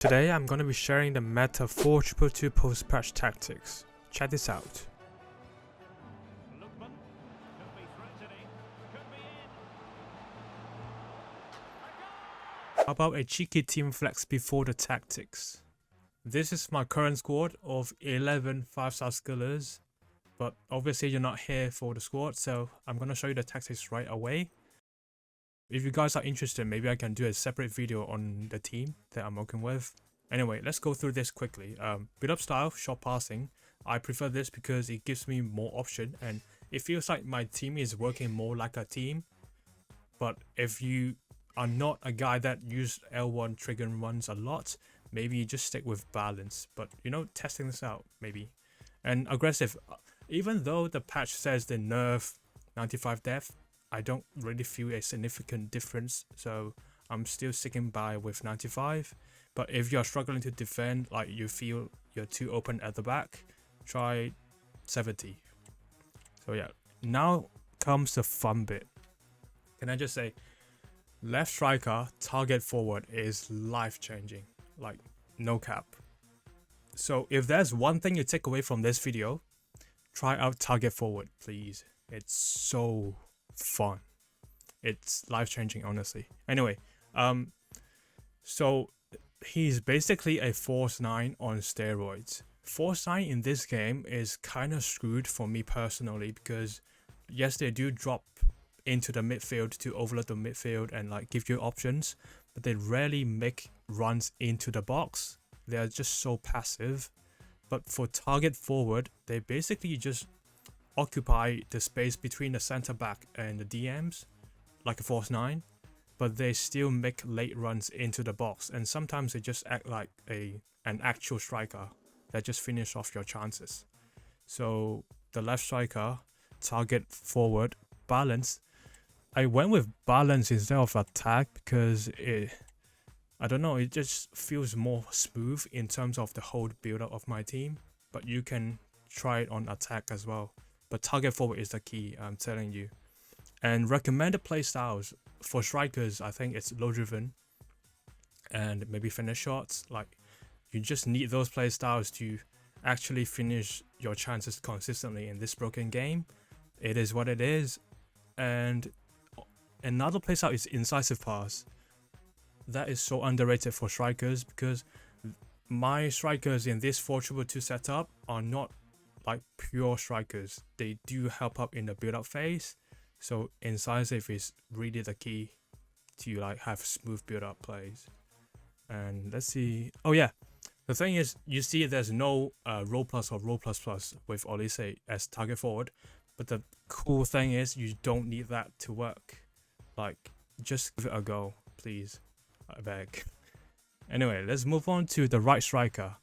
Today I'm going to be sharing the meta 422 post-patch tactics. Check this out. How about a cheeky team flex before the tactics? This is my current squad of 11 5-star skillers, but obviously you're not here for the squad, so I'm going to show you the tactics right away. If you guys are interested, maybe I can do a separate video on the team that I'm working with. Anyway, let's go through this quickly. Build up style, short passing. I prefer this because it gives me more option and it feels like my team is working more like a team. But if you are not a guy that use L1 trigger runs a lot, maybe you just stick with balance. But you know, testing this out maybe. And aggressive, even though the patch says they nerf 95 depth, I don't really feel a significant difference, so I'm still sticking by with 95. But if you're struggling to defend, like you feel you're too open at the back, try 70. So yeah, now comes the fun bit. Can I just say, left striker target forward is life-changing, like no cap. So if there's one thing you take away from this video, try out target forward, please. It's so fun. It's life-changing, honestly. Anyway, so he's basically a Force 9 on steroids. Force 9 in this game is kind of screwed for me personally because yes, they do drop into the midfield to overload the midfield and like give you options, but they rarely make runs into the box. They are just so passive. But for target forward, they basically just occupy the space between the center back and the DMs like a Force 9, but they still make late runs into the box, and sometimes they just act like an actual striker that just finish off your chances. So the left striker, target forward, balance. I went with balance instead of attack because I don't know, it just feels more smooth in terms of the whole build up of my team, but you can try it on attack as well. But target forward is the key, I'm telling you. And recommended play styles for strikers, I think it's low driven and maybe finish shots. Like you just need those play styles to actually finish your chances consistently in this broken game. It is what it is. And another play style is incisive pass. That is so underrated for strikers because my strikers in this 422 setup are not like pure strikers. They do help up in the build up phase. So incisive is really the key to like have smooth build up plays. And let's see. Oh yeah, the thing is, you see there's no roll plus or roll plus plus with Ozilla as target forward, but the cool thing is you don't need that to work. Like just give it a go, please. I beg. Anyway, let's move on to the right striker.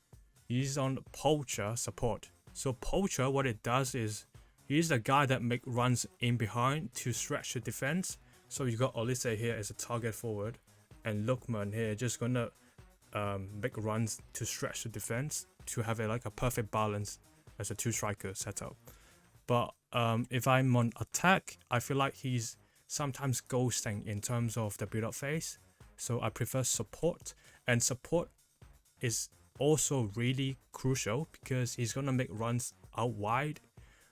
He's on poacher support. So poacher, what it does is he's the guy that make runs in behind to stretch the defense. So you got Ozilla here as a target forward, and Lookman here just gonna make runs to stretch the defense to have like a perfect balance as a two striker setup. But if I'm on attack, I feel like he's sometimes ghosting in terms of the build up phase. So I prefer support, and support is also really crucial because he's gonna make runs out wide,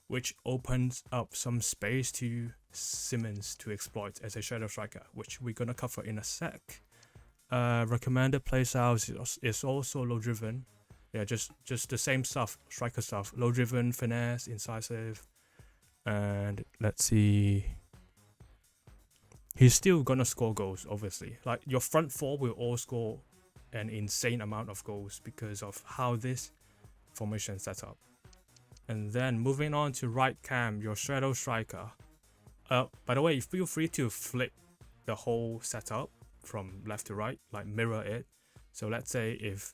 which opens up some space to Simmons to exploit as a shadow striker, which we're gonna cover in a sec. Recommended playstyles is also low driven. Yeah, just the same stuff, striker stuff. Low driven, finesse, incisive, and let's see. He's still gonna score goals, obviously. Like your front four will all score an insane amount of goals because of how this formation set up. And then moving on to right cam, your shadow striker. By the way, feel free to flip the whole setup from left to right, like mirror it. So let's say if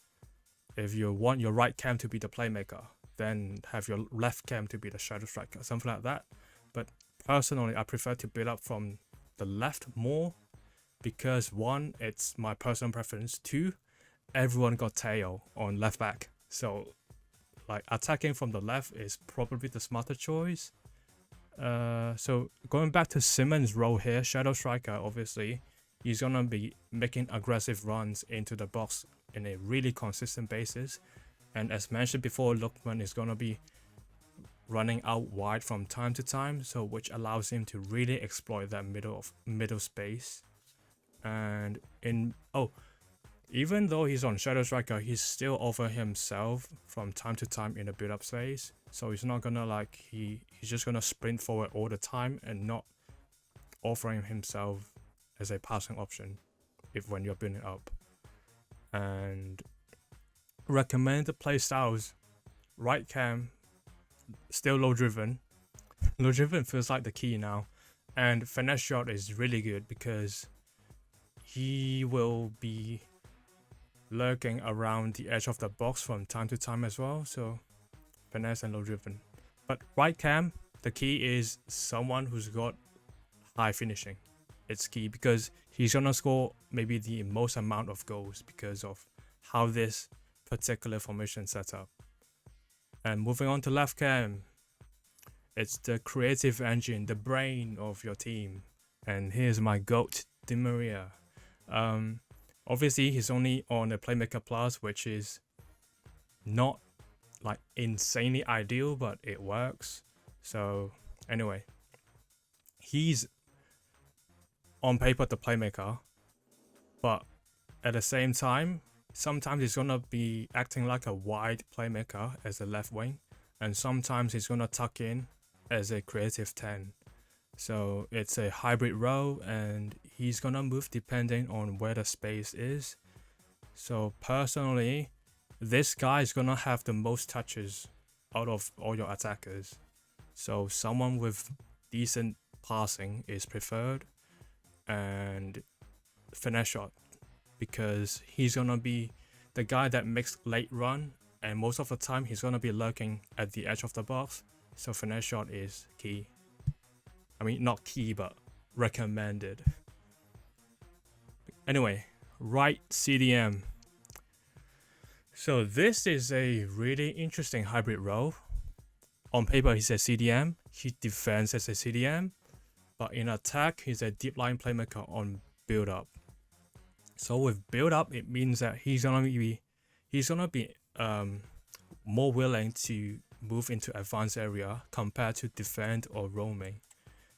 you want your right cam to be the playmaker, then have your left cam to be the shadow striker, something like that. But personally, I prefer to build up from the left more because one, it's my personal preference. Two, everyone got tail on left back, so like attacking from the left is probably the smarter choice. So going back to Simmons' role here, shadow striker, obviously he's gonna be making aggressive runs into the box in a really consistent basis. And as mentioned before, Lookman is gonna be running out wide from time to time, so which allows him to really exploit that middle space. And even though he's on Shadow Striker, he's still over himself from time to time in the build-up phase. So he's not gonna like he's just gonna sprint forward all the time and not offering himself as a passing option when you're building up. And recommended playstyles: right cam, still low driven. Low driven feels like the key now. And finesse shot is really good because he will be lurking around the edge of the box from time to time as well. So finesse and low driven. But right cam, the key is someone who's got high finishing. It's key because he's gonna score maybe the most amount of goals because of how this particular formation set up. And moving on to left cam, it's the creative engine, the brain of your team. And here's my GOAT, Di Maria. Obviously he's only on a Playmaker Plus, which is not like insanely ideal, but it works. So anyway, he's on paper the Playmaker, but at the same time, sometimes he's gonna be acting like a wide Playmaker as a left wing, and sometimes he's gonna tuck in as a creative 10. So it's a hybrid role, and he's gonna move depending on where the space is. So personally, this guy is gonna have the most touches out of all your attackers. So someone with decent passing is preferred, and finesse shot, because he's gonna be the guy that makes late run, and most of the time he's gonna be lurking at the edge of the box. So finesse shot is key. I mean, not key, but recommended. Anyway, right CDM. So this is a really interesting hybrid role. On paper, he's a CDM. He defends as a CDM, but in attack, he's a deep line playmaker on build up. So with build up, it means that he's gonna be more willing to move into advanced area compared to defend or roaming.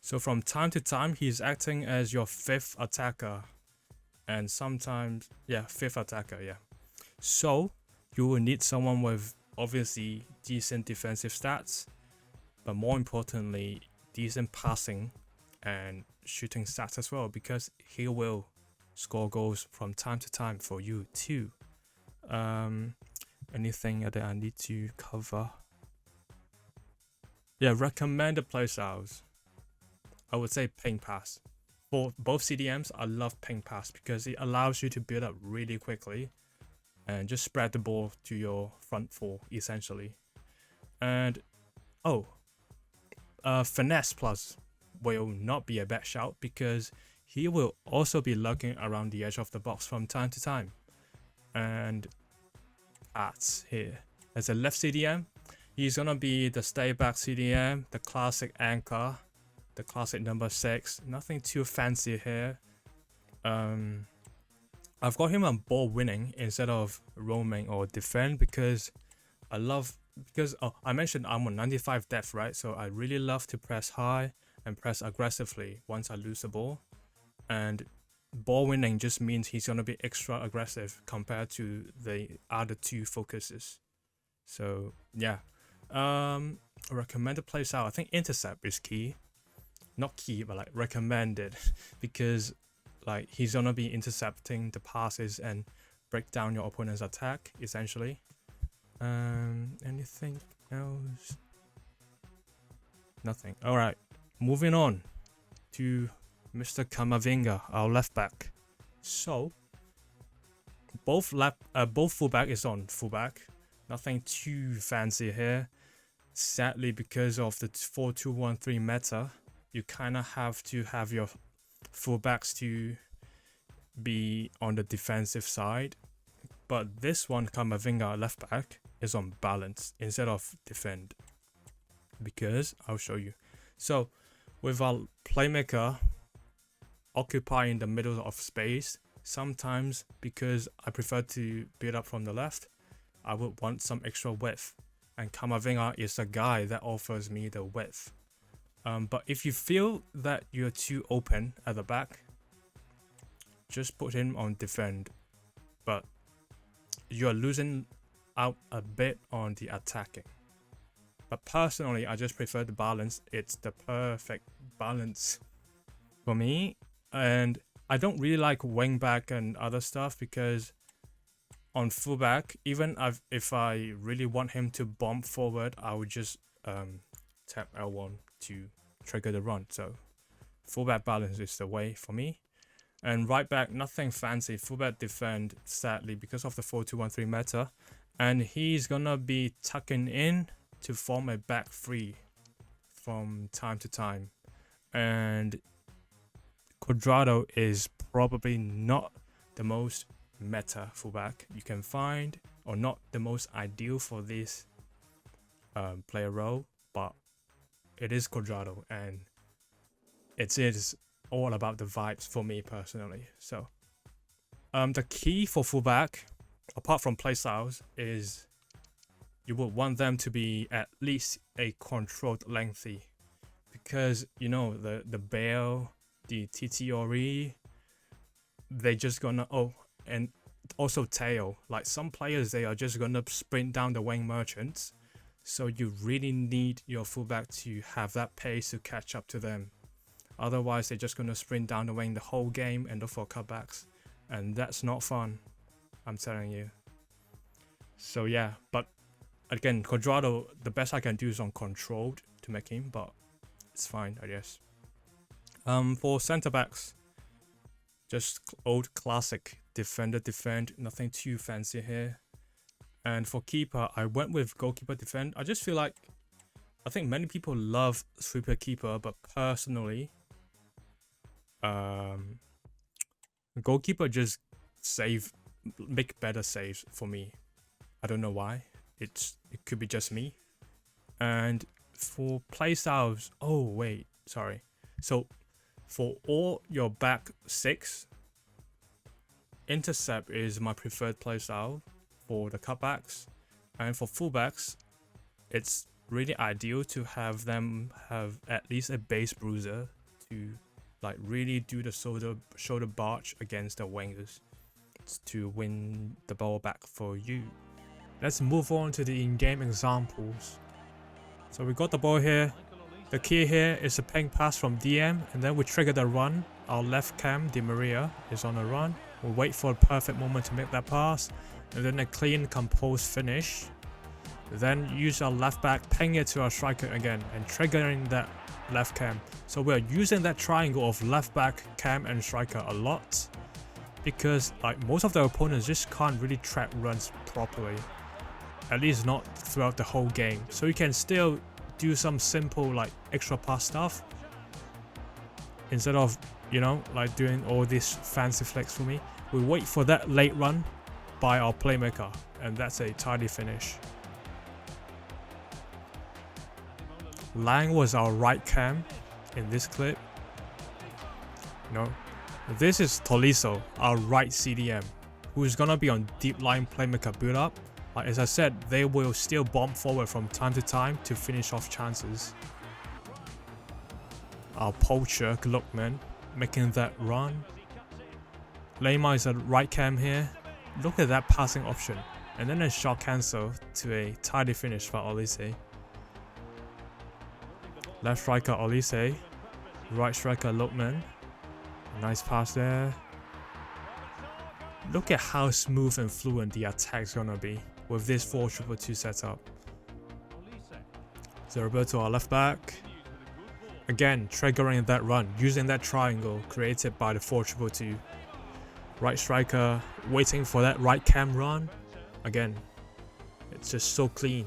So from time to time, he's acting as your fifth attacker, and sometimes, fifth attacker, So you will need someone with obviously decent defensive stats, but more importantly, decent passing and shooting stats as well, because he will score goals from time to time for you too. Anything that I need to cover? Recommended playstyles. I would say ping pass. For both CDMs, I love ping pass because it allows you to build up really quickly and just spread the ball to your front four essentially. And finesse plus will not be a bad shout because he will also be lurking around the edge of the box from time to time. And that's here. As a left CDM, he's gonna be the stay back CDM, the classic anchor, the classic number 6. Nothing too fancy here. I've got him on ball winning instead of roaming or defend because I mentioned I'm on 95 depth, right? So I really love to press high and press aggressively once I lose the ball. And ball winning just means he's gonna be extra aggressive compared to the other two focuses. So recommended playstyle. I think intercept is key. Not key, but like recommended, because like he's gonna be intercepting the passes and break down your opponent's attack essentially. Anything else? Nothing. All right, moving on to Mr. Kamavinga, our left back. So both fullback is on fullback. Nothing too fancy here. Sadly, because of the 4-2-1-3 meta, you kind of have to have your fullbacks to be on the defensive side. But this one, Kamavinga left back, is on balance instead of defend. Because I'll show you. So with our playmaker occupying the middle of space, Sometimes, because I prefer to build up from the left, I would want some extra width, and Kamavinga is the guy that offers me the width. But if you feel that you're too open at the back, just put him on defend, but you're losing out a bit on the attacking. But personally, I just prefer the balance. It's the perfect balance for me, and I don't really like wing back and other stuff, because on fullback, even if I really want him to bomb forward, I would just tap L1 to trigger the run. So fullback balance is the way for me. And right back, nothing fancy. Fullback defend, sadly, because of the 4-2-1-3 meta, and he's gonna be tucking in to form a back three from time to time. And Quadrado is probably not the most meta fullback you can find, or not the most ideal for this player role, but it is Quadrado, and it is all about the vibes for me personally. So the key for fullback, apart from playstyles, is you would want them to be at least a controlled lengthy, because you know the Bale, the TTRE, they just gonna and also tail. Like some players, they are just gonna sprint down the wing merchants, so you really need your fullback to have that pace to catch up to them. Otherwise, they're just gonna sprint down the wing the whole game and look for cutbacks, and that's not fun, I'm telling you. So yeah, but again, Quadrado, the best I can do is on controlled to make him, but it's fine, I guess. For centre backs, just old classic defender defend, nothing too fancy here. And for keeper, I went with goalkeeper defend. I just feel like, I think many people love sweeper keeper, but personally, goalkeeper just make better saves for me. I don't know why. It could be just me. And for playstyles, so for all your back six, intercept is my preferred playstyle for the cutbacks. And for fullbacks, it's really ideal to have them have at least a base bruiser to like really do the shoulder barge against the wingers to win the ball back for you. Let's move on to the in-game examples. So we got the ball here. The key here is a ping pass from DM, and then we trigger the run. Our left cam, Di Maria, is on a run. We'll wait for a perfect moment to make that pass, and then a clean, composed finish. Then use our left back, ping it to our striker again, and triggering that left cam. So we're using that triangle of left back, cam, and striker a lot, because like most of the opponents just can't really track runs properly. At least not throughout the whole game. So you can still do some simple like extra pass stuff instead of, you know, like doing all this fancy flex for me. We wait for that late run by our playmaker, and that's a tidy finish. Lang was our right cam in this clip. No, this is Tolisso, our right CDM, who is gonna be on deep line playmaker build up. Like as I said, they will still bomb forward from time to time to finish off chances. Our poacher, Gluckman, making that run. Lema is a right cam here. Look at that passing option. And then a shot cancel to a tidy finish for Olise. Left striker Olise. Right striker Luckman. Nice pass there. Look at how smooth and fluent the attack's gonna be with this 4-2-2 setup. Zerber to our left back. Again, triggering that run, using that triangle created by the 4-2-2. Right striker, waiting for that right cam run. Again, it's just so clean.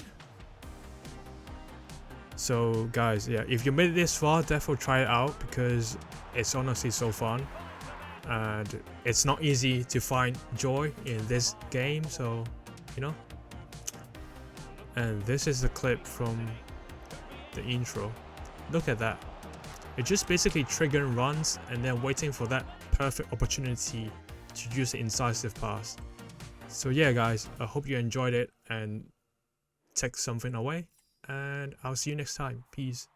So guys, yeah, if you made it this far, definitely try it out, because it's honestly so fun. And it's not easy to find joy in this game, so, you know. And this is the clip from the intro. Look at that. It's just basically triggering runs and then waiting for that perfect opportunity to use the incisive pass. So yeah guys, I hope you enjoyed it and take something away, and I'll see you next time. Peace.